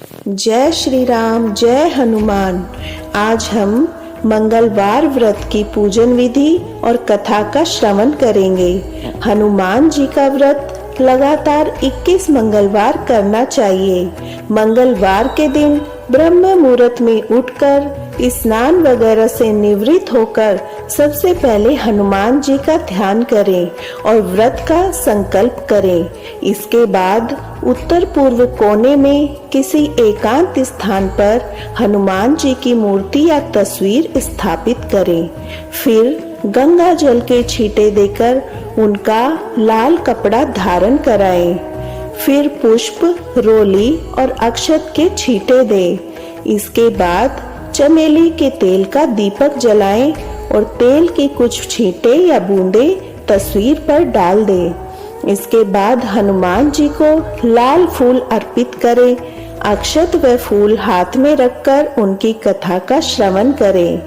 जय श्री राम, जय हनुमान। आज हम मंगलवार व्रत की पूजन विधि और कथा का श्रवण करेंगे। हनुमान जी का व्रत लगातार 21 मंगलवार करना चाहिए। मंगलवार के दिन ब्रह्म मुहूर्त में उठकर स्नान वगैरह से निवृत्त होकर सबसे पहले हनुमान जी का ध्यान करें और व्रत का संकल्प करें। इसके बाद उत्तर पूर्व कोने में किसी एकांत स्थान पर हनुमान जी की मूर्ति या तस्वीर स्थापित करें। फिर गंगा जल के छींटे देकर उनका लाल कपड़ा धारण कराएं। फिर पुष्प, रोली और अक्षत के छींटे दें। इसके बाद चमेली के तेल का दीपक जलाएं और तेल की कुछ छींटे या बूंदें तस्वीर पर डाल दें। इसके बाद हनुमान जी को लाल फूल अर्पित करें। अक्षत व फूल हाथ में रखकर उनकी कथा का श्रवण करें।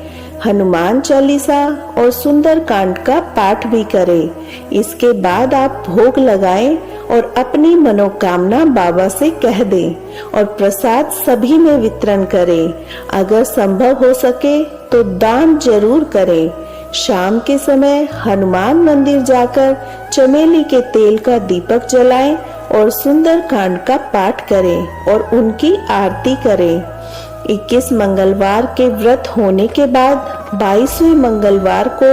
हनुमान चालीसा और सुंदर कांड का पाठ भी करें। इसके बाद आप भोग लगाएं और अपनी मनोकामना बाबा से कह दें और प्रसाद सभी में वितरण करें। अगर संभव हो सके तो दान जरूर करें। शाम के समय हनुमान मंदिर जाकर चमेली के तेल का दीपक जलाएं और सुंदर कांड का पाठ करें और उनकी आरती करें। 21 मंगलवार के व्रत होने के बाद 22वें मंगलवार को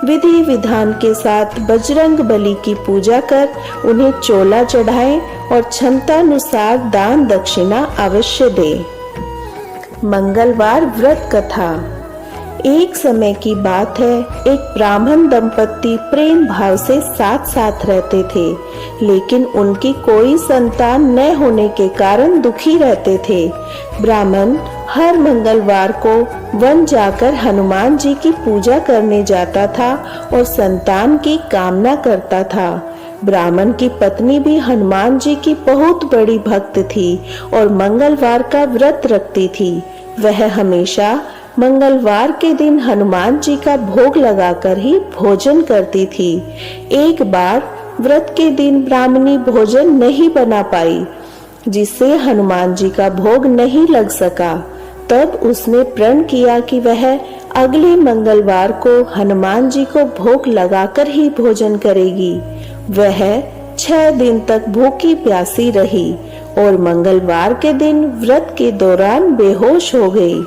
विधि विधान के साथ बजरंग बली की पूजा कर उन्हें चोला चढ़ाएं और क्षमतानुसार दान दक्षिणा अवश्य दें। मंगलवार व्रत कथा। एक समय की बात है, एक ब्राह्मण दंपत्ति प्रेम भाव से साथ साथ रहते थे, लेकिन उनकी कोई संतान न होने के कारण दुखी रहते थे। ब्राह्मण हर मंगलवार को वन जाकर हनुमान जी की पूजा करने जाता था और संतान की कामना करता था। ब्राह्मण की पत्नी भी हनुमान जी की बहुत बड़ी भक्त थी और मंगलवार का व्रत रखती थी। वह हमेशा मंगलवार के दिन हनुमान जी का भोग लगाकर ही भोजन करती थी। एक बार व्रत के दिन ब्राह्मणी भोजन नहीं बना पाई, जिससे हनुमान जी का भोग नहीं लग सका। तब उसने प्रण किया कि वह अगले मंगलवार को हनुमान जी को भोग लगाकर ही भोजन करेगी। वह 6 दिन तक भूखी प्यासी रही और मंगलवार के दिन व्रत के दौरान बेहोश हो गई।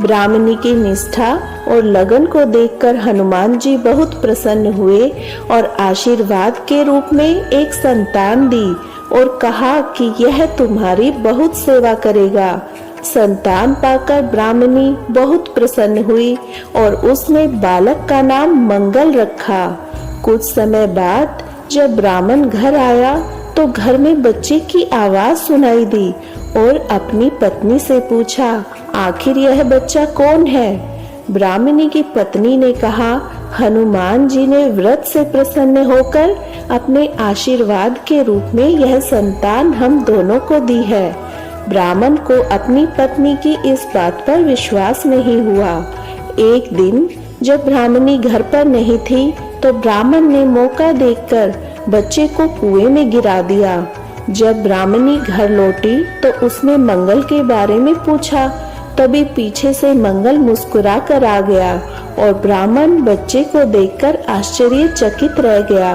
ब्राह्मणी की निष्ठा और लगन को देखकर हनुमान जी बहुत प्रसन्न हुए और आशीर्वाद के रूप में एक संतान दी और कहा कि यह तुम्हारी बहुत सेवा करेगा। संतान पाकर ब्राह्मणी बहुत प्रसन्न हुई और उसने बालक का नाम मंगल रखा। कुछ समय बाद जब ब्राह्मण घर आया तो घर में बच्चे की आवाज सुनाई दी और अपनी पत्नी से पूछा, आखिर यह बच्चा कौन है? ब्राह्मणी की पत्नी ने कहा, हनुमान जी ने व्रत से प्रसन्न होकर अपने आशीर्वाद के रूप में यह संतान हम दोनों को दी है। ब्राह्मण को अपनी पत्नी की इस बात पर विश्वास नहीं हुआ। एक दिन जब ब्राह्मणी घर पर नहीं थी तो ब्राह्मण ने मौका देखकर बच्चे को कुएं में गिरा दिया। जब ब्राह्मणी घर लौटी तो उसने मंगल के बारे में पूछा। तभी पीछे से मंगल मुस्कुरा कर आ गया और ब्राह्मण बच्चे को देखकर आश्चर्यचकित रह गया।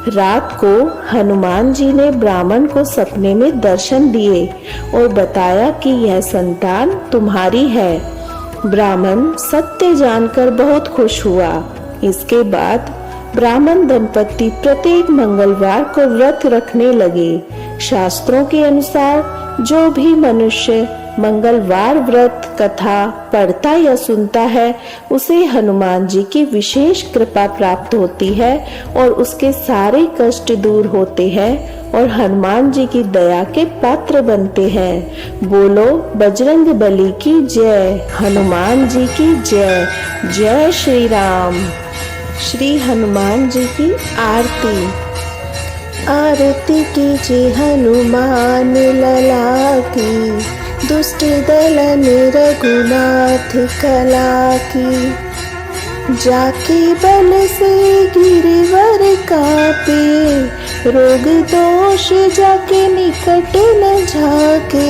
रात को हनुमान जी ने ब्राह्मण को सपने में दर्शन दिए और बताया कि यह संतान तुम्हारी है। ब्राह्मण सत्य जानकर बहुत खुश हुआ। इसके बाद ब्राह्मण दंपत्ति प्रत्येक मंगलवार को व्रत रखने लगे। शास्त्रों के अनुसार जो भी मनुष्य मंगलवार व्रत कथा पढ़ता या सुनता है, उसे हनुमान जी की विशेष कृपा प्राप्त होती है और उसके सारे कष्ट दूर होते हैं और हनुमान जी की दया के पात्र बनते हैं। बोलो बजरंग बली की जय, हनुमान जी की जय। जय श्री राम। श्री हनुमान जी की आरती। आरती कीजिए हनुमान लला की, दुष्ट दलन रघुनाथ कला की। जाके बल से गिरवर कापे, रोग दोष जाके निकट न झाके।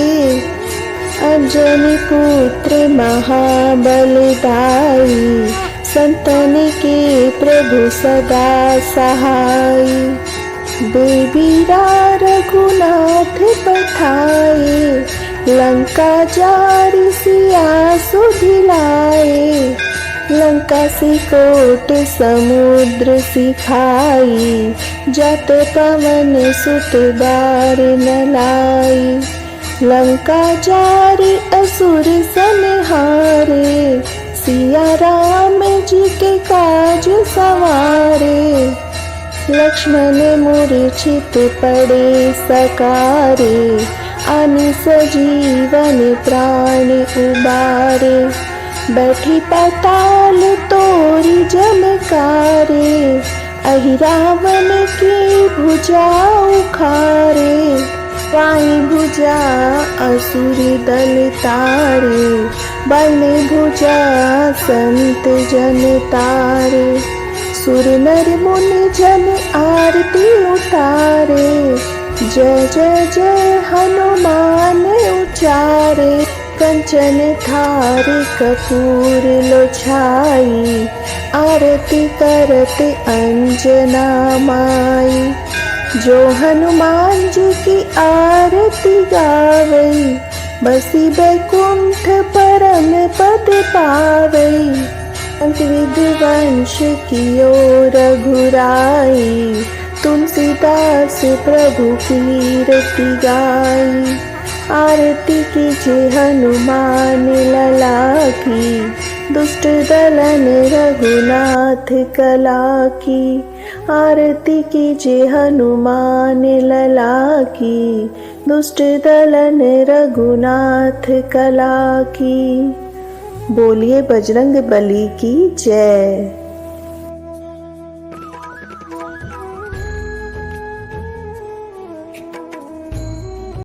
अंजनी पुत्र महाबलदाई, संतन के प्रभु सदा सहाय। बेबीरा रघुनाथ पठाए, लंका जारी सिया सुधिलाए। लंका सिकोट समुद्र सिखाई, जात पवन सुत बार न लाई। लंका जारी असुर संहारे, सिया राम जी के काज सवारे। लक्ष्मण मूर्छित पड़े सकारे, आनि सजीवन प्राण उबारे। बैठी पाताल तोरी जमकारे, अहि रावण की भुजा उखारे। बाई भुजा असुर दल तारे, बाई भुजा संत जन तारे। सुर नर मुनि जन आरती उतारे, जय जय जय हनुमान उचारे। कंचन थार कपूर लो छाई, आरती करत अंजना माई। जो हनुमान जी की आरती गावई, बसी बैकुंठ परम पद पावई। अंत विध्वंस कियो रघुराई, तुलसीदास प्रभु कीरति गाई। आरती कीजिए हनुमान लला की, दुष्ट दलन रघुनाथ कला की। आरती कीजिए हनुमान लला की, दुष्ट दलन रघुनाथ कला की। बोलिए बजरंग बली की जय।